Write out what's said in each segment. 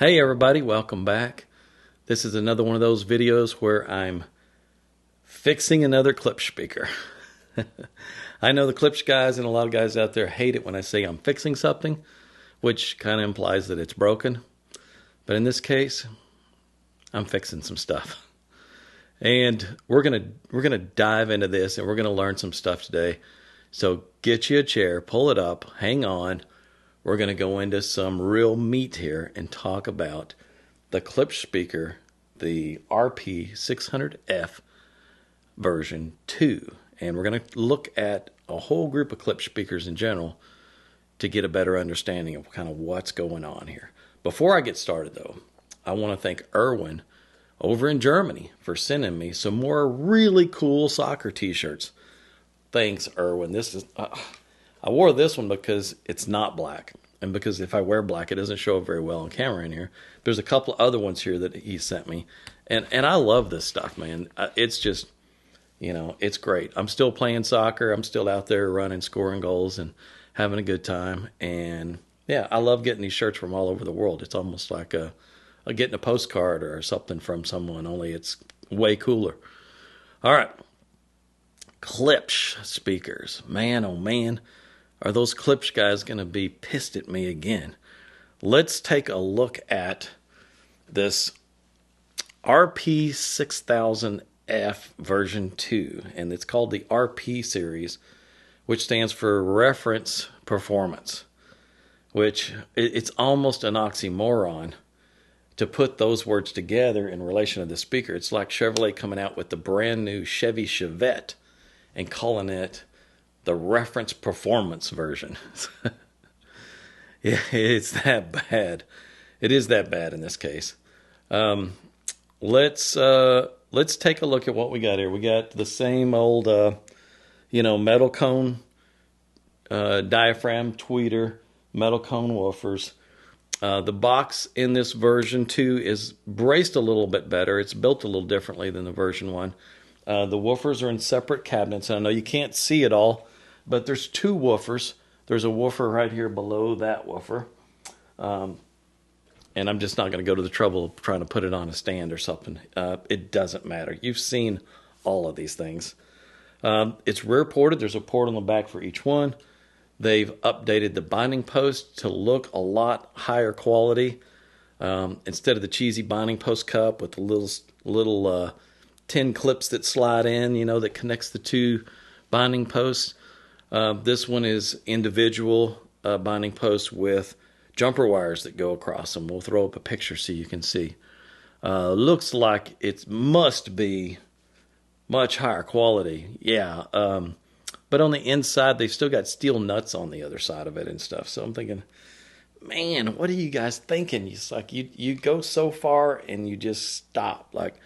Hey everybody, welcome back. This is another one of those videos where I'm fixing another Klipsch speaker. I know the Klipsch guys and a lot of guys out there hate it when I say I'm fixing something, which kind of implies that it's broken. But in this case, I'm fixing some stuff. And we're gonna dive into this and we're gonna learn some stuff today. So get you a chair, pull it up, hang on. We're going to go into some real meat here and talk about the Klipsch speaker, the RP-6000F version 2. And we're going to look at a whole group of Klipsch speakers in general to get a better understanding of kind of what's going on here. Before I get started, though, I want to thank Erwin over in Germany for sending me some more really cool soccer t-shirts. Thanks, Erwin. This is... I wore this one because it's not black, and because if I wear black, it doesn't show up very well on camera in here. There's a couple other ones here that he sent me, and I love this stuff, man. It's just, it's great. I'm still playing soccer. I'm still out there running, scoring goals, and having a good time. And, yeah, I love getting these shirts from all over the world. It's almost like getting a postcard or something from someone, only it's way cooler. All right. Klipsch speakers. Man, oh, man. Are those Klipsch guys going to be pissed at me again? Let's take a look at this RP-6000F version 2. And it's called the RP series, which stands for Reference Performance. Which, it's almost an oxymoron to put those words together in relation to the speaker. It's like Chevrolet coming out with the brand new Chevy Chevette and calling it the reference performance version. Yeah, it's that bad. It is that bad in this case. Let's take a look at what we got here. We got the same old, metal cone diaphragm tweeter, metal cone woofers. The box in this version 2 is braced a little bit better. It's built a little differently than the version 1. The woofers are in separate cabinets. I know you can't see it all, but there's two woofers. There's a woofer right here below that woofer. And I'm just not going to go to the trouble of trying to put it on a stand or something. It doesn't matter. You've seen all of these things. It's rear ported. There's a port on the back for each one. They've updated the binding post to look a lot higher quality. Instead of the cheesy binding post cup with the little tin clips that slide in, that connects the two binding posts. This one is individual binding posts with jumper wires that go across them. We'll throw up a picture so you can see. Looks like it must be much higher quality. Yeah. But on the inside, they've still got steel nuts on the other side of it and stuff. So I'm thinking, man, what are you guys thinking? It's like you go so far and you just stop. Like,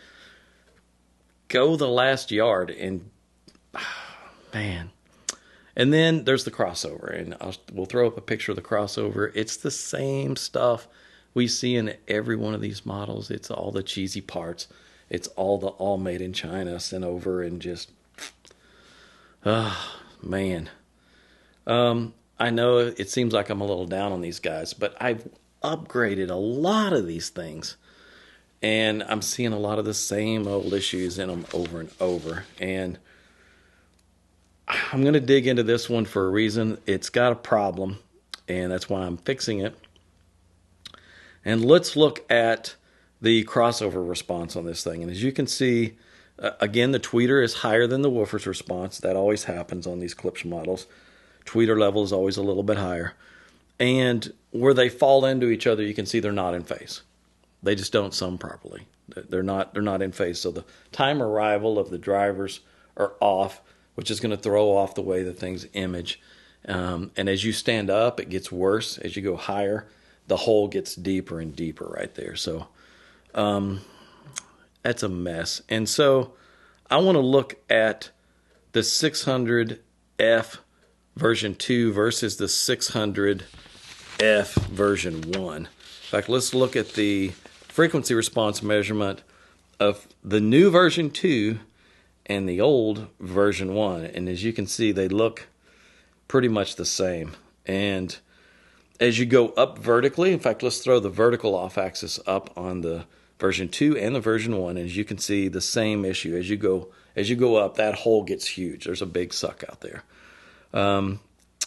go the last yard and, man. And then there's the crossover, and we'll throw up a picture of the crossover. It's the same stuff we see in every one of these models. It's all the cheesy parts. It's all made in China, sent over, and just, man. I know it seems like I'm a little down on these guys, but I've upgraded a lot of these things. And I'm seeing a lot of the same old issues in them over and over. And I'm going to dig into this one for a reason. It's got a problem, and that's why I'm fixing it. And let's look at the crossover response on this thing. And as you can see, again, the tweeter is higher than the woofer's response. That always happens on these Klipsch models. Tweeter level is always a little bit higher. And where they fall into each other, you can see they're not in phase. They just don't sum properly. They're not in phase. So the time arrival of the drivers are off, which is going to throw off the way the things image. And as you stand up, it gets worse. As you go higher, the hole gets deeper and deeper right there. So that's a mess. And so I want to look at the 600F version 2 versus the 600F version 1. In fact, let's look at the frequency response measurement of the new version 2 and the old version 1. And as you can see, they look pretty much the same. And As you go up vertically, in fact, let's throw the vertical off axis up on the version 2 and the version 1. As you can see, the same issue. As you go up, that hole gets huge. There's a big suck out there.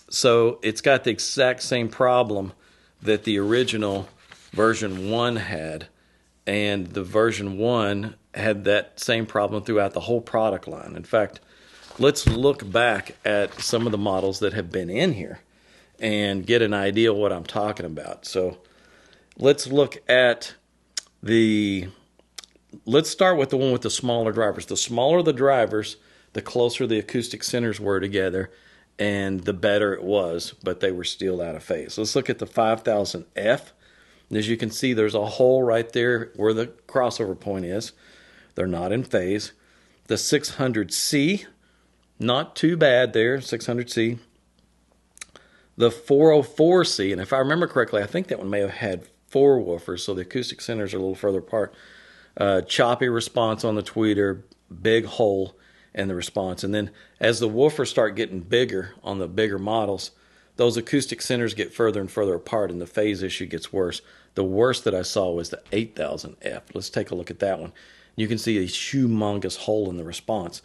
So it's got the exact same problem that the original version 1 had, and the version 1 had that same problem throughout the whole product line. In fact, let's look back at some of the models that have been in here and get an idea of what I'm talking about. So let's look at let's start with the one with the smaller drivers. The smaller the drivers, the closer the acoustic centers were together, and the better it was, but they were still out of phase. Let's look at the 5000F. As you can see, there's a hole right there where the crossover point is. They're not in phase. The 600C, not too bad there, 600C. The 404C, and if I remember correctly, I think that one may have had 4 woofers, so the acoustic centers are a little further apart. Choppy response on the tweeter, big hole in the response. And then as the woofers start getting bigger on the bigger models, those acoustic centers get further and further apart, and the phase issue gets worse. The worst that I saw was the 8000F. Let's take a look at that one. You can see a humongous hole in the response.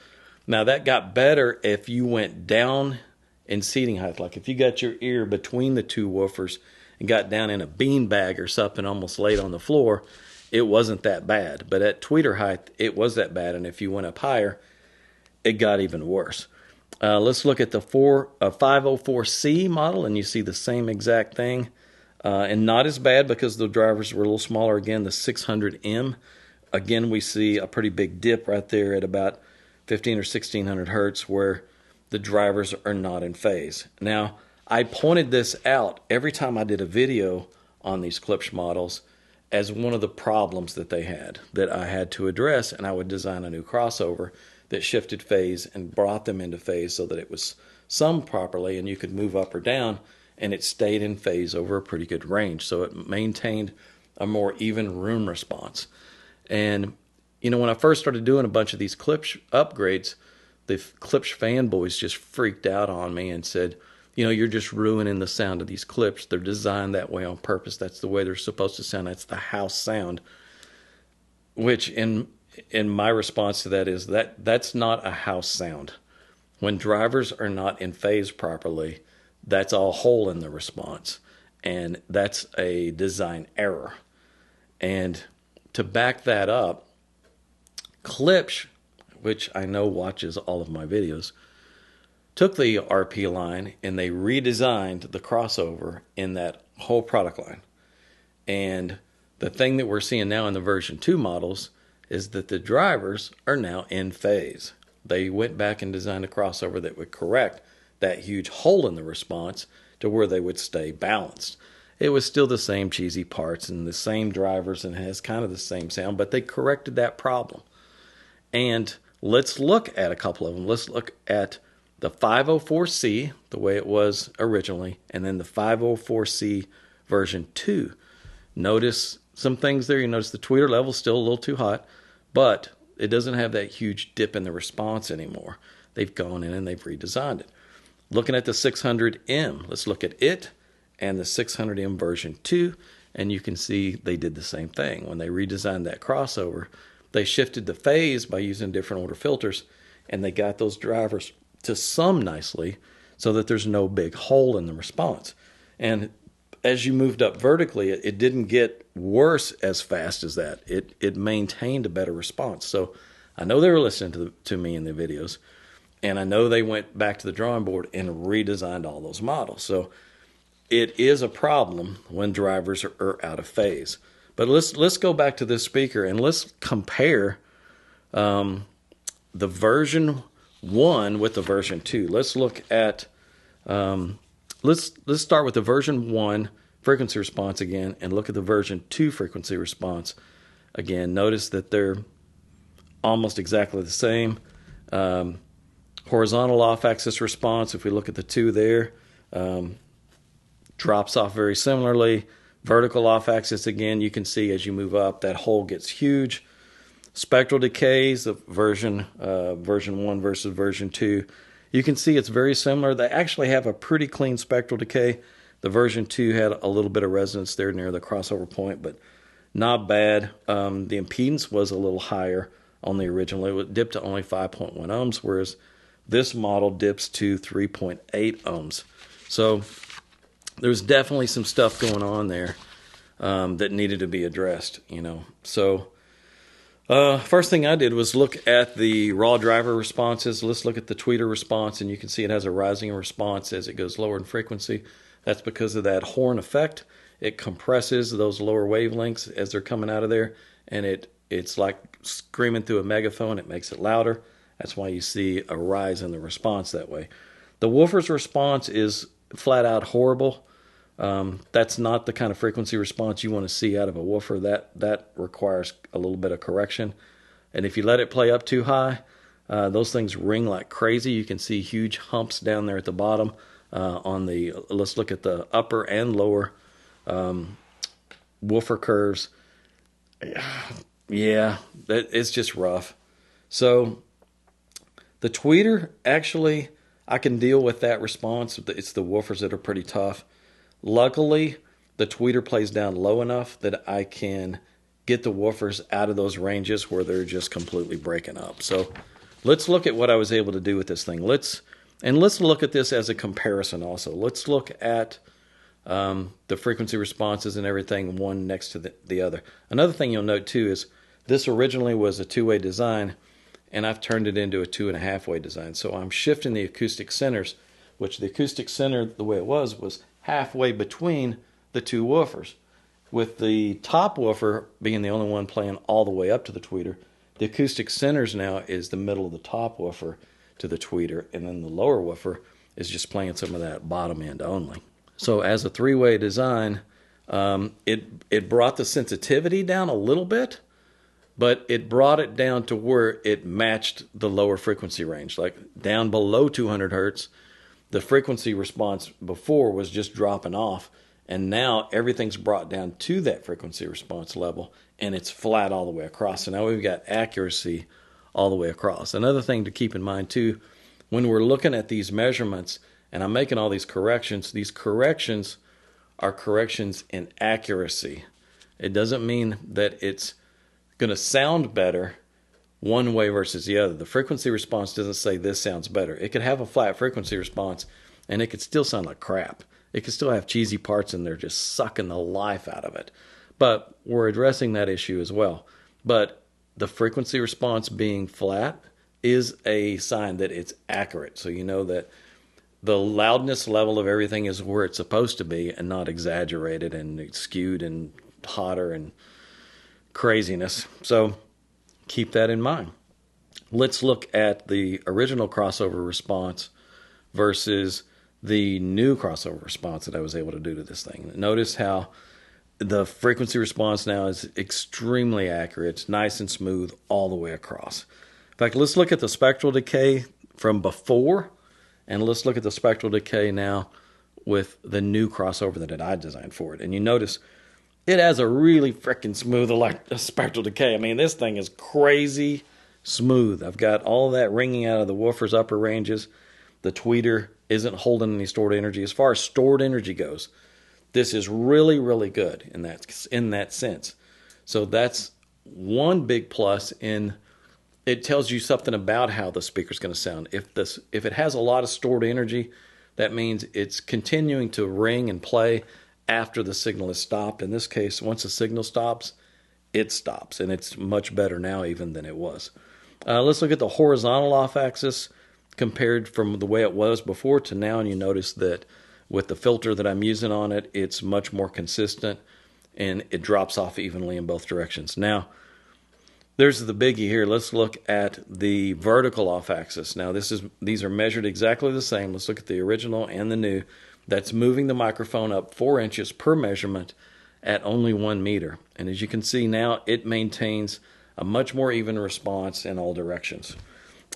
Now, that got better if you went down in seating height. Like if you got your ear between the 2 woofers and got down in a beanbag or something, almost laid on the floor, it wasn't that bad. But at tweeter height, it was that bad. And if you went up higher, it got even worse. Let's look at the 504C model, and you see the same exact thing. And not as bad because the drivers were a little smaller. Again, the 600M. Again, we see a pretty big dip right there at about 15 or 1600 hertz where the drivers are not in phase. Now, I pointed this out every time I did a video on these Klipsch models as one of the problems that they had that I had to address, and I would design a new crossover that shifted phase and brought them into phase so that it was summed properly and you could move up or down, and it stayed in phase over a pretty good range. So it maintained a more even room response. And, you know, when I first started doing a bunch of these Klipsch upgrades, the Klipsch fanboys just freaked out on me and said, you know, you're just ruining the sound of these Klipsch. They're designed that way on purpose. That's the way they're supposed to sound. That's the house sound. Which, in my response to that is that's not a house sound. When drivers are not in phase properly, that's a hole in the response. And that's a design error. And to back that up, Klipsch, which I know watches all of my videos, took the RP line and they redesigned the crossover in that whole product line. And the thing that we're seeing now in the version 2 models is that the drivers are now in phase. They went back and designed a crossover that would correct that huge hole in the response to where they would stay balanced. It was still the same cheesy parts and the same drivers and has kind of the same sound, but they corrected that problem. And let's look at a couple of them. Let's look at the 504C, the way it was originally, and then the 504C version 2. Notice some things there. You notice the tweeter level is still a little too hot, but it doesn't have that huge dip in the response anymore. They've gone in and they've redesigned it. Looking at the 600M, let's look at it and the 600M version 2, and you can see they did the same thing. When they redesigned that crossover, they shifted the phase by using different order filters, and they got those drivers to sum nicely so that there's no big hole in the response. And as you moved up vertically, it didn't get worse as fast as that. It maintained a better response. So I know they were listening to me in the videos, and I know they went back to the drawing board and redesigned all those models. So it is a problem when drivers are out of phase. But let's go back to this speaker and let's compare the version 1 with the version 2. Let's look at let's start with the version 1 frequency response again and look at the version 2 frequency response again. Notice that they're almost exactly the same. Horizontal off-axis response, if we look at the 2 there, drops off very similarly. Vertical off-axis, again, you can see as you move up, that hole gets huge. Spectral decays, the version 1 versus version 2. You can see it's very similar. They actually have a pretty clean spectral decay. The version 2 had a little bit of resonance there near the crossover point, but not bad. The impedance was a little higher on the original. It dipped to only 5.1 ohms, whereas this model dips to 3.8 ohms. So there's definitely some stuff going on there that needed to be addressed, you know. So first thing I did was look at the raw driver responses. Let's look at the tweeter response, and you can see it has a rising response as it goes lower in frequency. That's because of that horn effect. It compresses those lower wavelengths as they're coming out of there, and it's like screaming through a megaphone. It makes it louder. That's why you see a rise in the response that way. The woofer's response is flat out horrible. That's not the kind of frequency response you want to see out of a woofer. That requires a little bit of correction. And if you let it play up too high, those things ring like crazy. You can see huge humps down there at the bottom. Let's look at the upper and lower woofer curves. Yeah, it's just rough. So the tweeter, actually, I can deal with that response. It's the woofers that are pretty tough. Luckily, the tweeter plays down low enough that I can get the woofers out of those ranges where they're just completely breaking up. So let's look at what I was able to do with this thing. Let's look at this as a comparison also. Let's look at the frequency responses and everything, one next to the other. Another thing you'll note too is this originally was a two-way design, and I've turned it into a 2.5-way design. So I'm shifting the acoustic centers, which the acoustic center, the way it was halfway between the two woofers. With the top woofer being the only one playing all the way up to the tweeter, the acoustic centers now is the middle of the top woofer to the tweeter, and then the lower woofer is just playing some of that bottom end only. So as a three-way design, it brought the sensitivity down a little bit, but it brought it down to where it matched the lower frequency range. Like down below 200 hertz, the frequency response before was just dropping off, and now everything's brought down to that frequency response level, and it's flat all the way across. So now we've got accuracy all the way across. Another thing to keep in mind too, when we're looking at these measurements, and I'm making all these corrections are corrections in accuracy. It doesn't mean that it's going to sound better one way versus the other. The frequency response doesn't say this sounds better. It could have a flat frequency response, and it could still sound like crap. It could still have cheesy parts in there just sucking the life out of it. But we're addressing that issue as well. But the frequency response being flat is a sign that it's accurate. So you know that the loudness level of everything is where it's supposed to be and not exaggerated and skewed and hotter and craziness. So keep that in mind. Let's look at the original crossover response versus the new crossover response that I was able to do to this thing. Notice how the frequency response now is extremely accurate. It's nice and smooth all the way across. In fact, let's look at the spectral decay from before, and let's look at the spectral decay now with the new crossover that I designed for it. And you notice it has a really freaking smooth spectral decay. I mean, this thing is crazy smooth. I've got all of that ringing out of the woofer's upper ranges. The tweeter isn't holding any stored energy. As far as stored energy goes, this is really, really good in that sense. So that's one big plus in it tells you something about how the speaker's going to sound. If it has a lot of stored energy, that means it's continuing to ring and play after the signal is stopped. In this case, once the signal stops, it stops, and it's much better now even than it was. Let's look at the horizontal off-axis compared from the way it was before to now, and you notice that with the filter that I'm using on it, it's much more consistent, and it drops off evenly in both directions. Now, there's the biggie here. Let's look at the vertical off-axis. Now, these are measured exactly the same. Let's look at the original and the new. That's moving the microphone up 4 inches per measurement at only 1 meter. And as you can see now, it maintains a much more even response in all directions.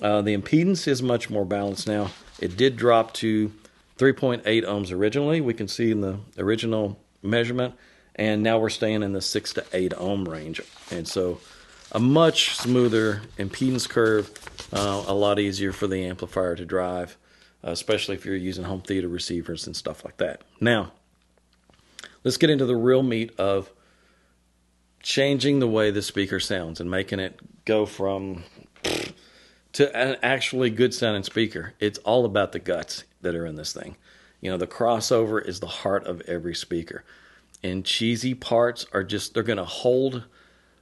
The impedance is much more balanced now. It did drop to 3.8 ohms originally. We can see in the original measurement. And now we're staying in the 6 to 8 ohm range. And so a much smoother impedance curve, a lot easier for the amplifier to drive, especially if you're using home theater receivers and stuff like that. Now, let's get into the real meat of changing the way the speaker sounds and making it go from to an actually good sounding speaker. It's all about the guts that are in this thing. You know, the crossover is the heart of every speaker. And cheesy parts are just, they're going to hold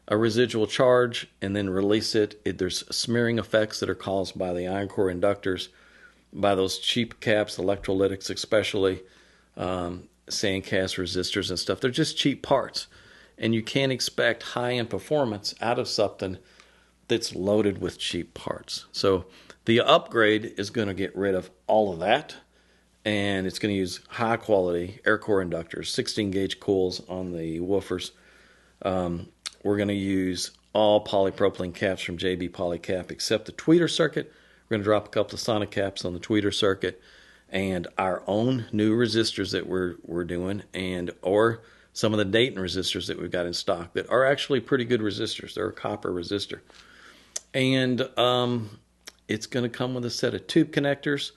a residual charge and then release it. There's smearing effects that are caused by the iron core inductors, by those cheap caps, electrolytics especially, sandcast resistors and stuff. They're just cheap parts. And you can't expect high-end performance out of something that's loaded with cheap parts. So the upgrade is going to get rid of all of that, and it's going to use high-quality air core inductors, 16-gauge coils on the woofers. We're going to use all polypropylene caps from JB Polycap except the tweeter circuit. We're going to drop a couple of sonic caps on the tweeter circuit and our own new resistors that we're doing, and or some of the Dayton resistors that we've got in stock that are actually pretty good resistors. They're a copper resistor. And it's going to come with a set of tube connectors,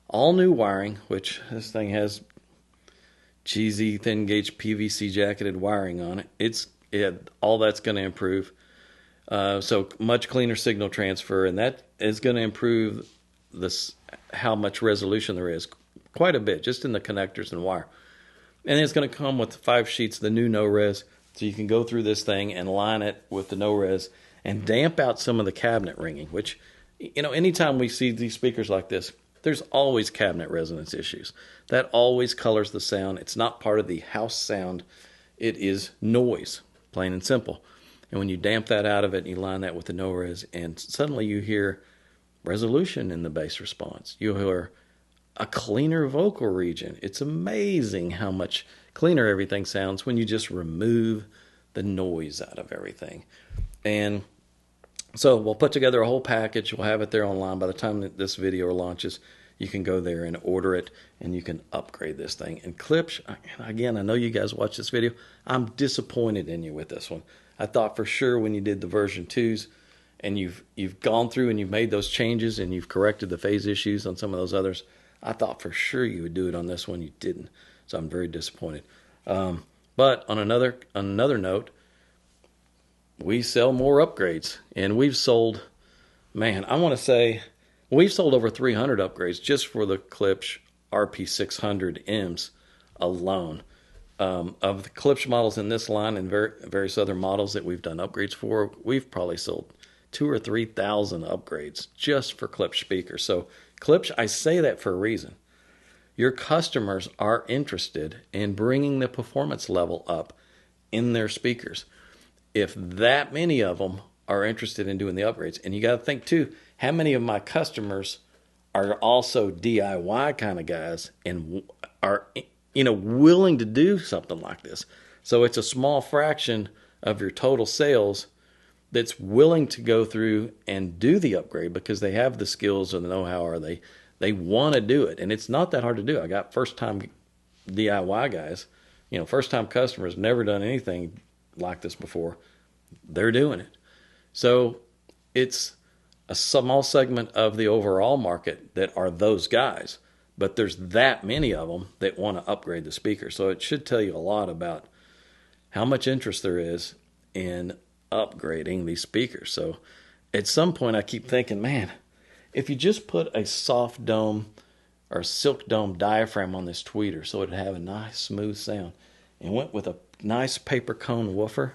all new wiring, which this thing has cheesy thin gauge PVC jacketed wiring on it. All that's going to improve. So much cleaner signal transfer, and that is going to improve how much resolution there is quite a bit just in the connectors and wire. And it's going to come with 5 sheets of the new no-res, so you can go through this thing and line it with the no-res and damp out some of the cabinet ringing, which, you know, anytime we see these speakers like this, there's always cabinet resonance issues. That always colors the sound. It's not part of the house sound. It is noise, plain and simple. And when you damp that out of it and you line that with the no-res, and suddenly you hear resolution in the bass response. You hear a cleaner vocal region. It's amazing how much cleaner everything sounds when you just remove the noise out of everything. And so we'll put together a whole package. We'll have it there online. By the time that this video launches, you can go there and order it, and you can upgrade this thing. And Klipsch, again, I know you guys watch this video. I'm disappointed in you with this one. I thought for sure when you did the version 2s and you've gone through and you've made those changes and you've corrected the phase issues on some of those others, I thought for sure you would do it on this one. You didn't. So I'm very disappointed. But on another note, we sell more upgrades. And we've sold, man, I want to say we've sold over 300 upgrades just for the Klipsch RP-6000Ms alone. Of the Klipsch models in this line and various other models that we've done upgrades for, we've probably sold 2,000 or 3,000 upgrades just for Klipsch speakers. So Klipsch, I say that for a reason. Your customers are interested in bringing the performance level up in their speakers. If that many of them are interested in doing the upgrades, and you got to think too, how many of my customers are also DIY kind of guys and are, you know, willing to do something like this. So it's a small fraction of your total sales that's willing to go through and do the upgrade because they have the skills or the know-how, or they want to do it. And it's not that hard to do. I got first-time DIY guys, you know, first-time customers, never done anything like this before. They're doing it. So it's a small segment of the overall market that are those guys. But there's that many of them that want to upgrade the speaker. So it should tell you a lot about how much interest there is in upgrading these speakers. So at some point I keep thinking, man, if you just put a soft dome or a silk dome diaphragm on this tweeter so it'd have a nice smooth sound, and went with a nice paper cone woofer,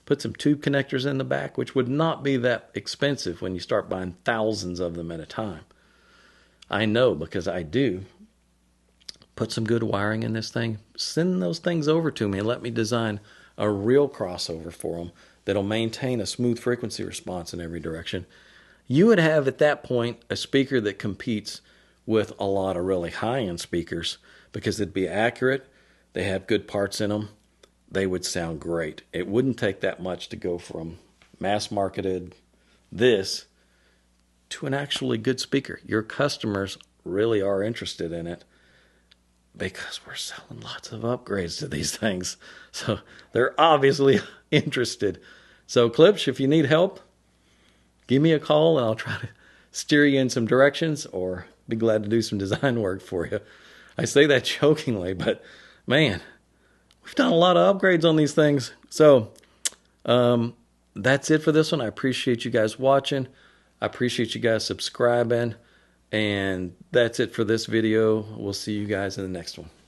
put some tube connectors in the back, which would not be that expensive when you start buying thousands of them at a time. I know because I do. Put some good wiring in this thing. Send those things over to me and let me design a real crossover for them that'll maintain a smooth frequency response in every direction. You would have at that point a speaker that competes with a lot of really high-end speakers because they'd be accurate, they have good parts in them, they would sound great. It wouldn't take that much to go from mass-marketed this to an actually good speaker. Your customers really are interested in it because we're selling lots of upgrades to these things. So they're obviously interested. So Klipsch, if you need help, give me a call and I'll try to steer you in some directions or be glad to do some design work for you. I say that jokingly, but man, we've done a lot of upgrades on these things. So that's it for this one. I appreciate you guys watching. I appreciate you guys subscribing. And that's it for this video. We'll see you guys in the next one.